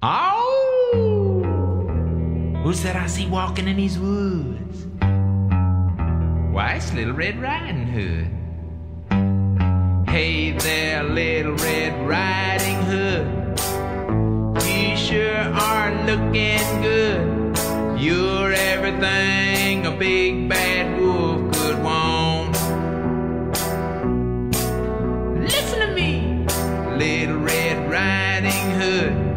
Oh! Who's that I see walking in these woods? Why, it's Little Red Riding Hood. Hey there, Little Red Riding Hood. You sure are looking good. You're everything a big bad wolf could want. Listen to me, Little Red Riding Hood.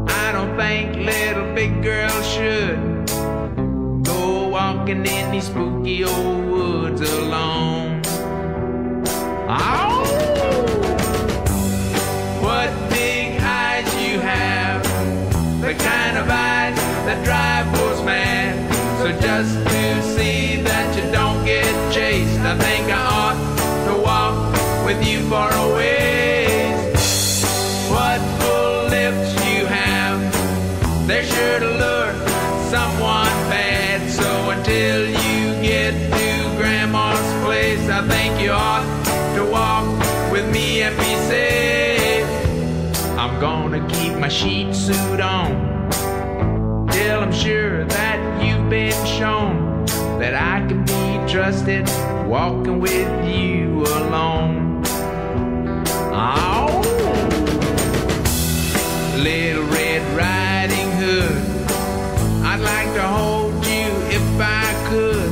I don't think little big girls should go walking in these spooky old woods alone. Oh! What big eyes you have, the kind of eyes that drive wolves mad. So just to see that you don't get chased, I think I ought to walk with you for a ways. What full lips you have, they're sure to lure someone bad. So until you get to Grandma's place, I think you ought to walk with me and be safe. I'm gonna keep my sheet suit on till I'm sure that you've been shown that I can be trusted walking with you alone. Oh, Little Red Riding Hood, I'd like to hold you if I could,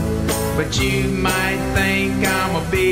but you might think I'm a big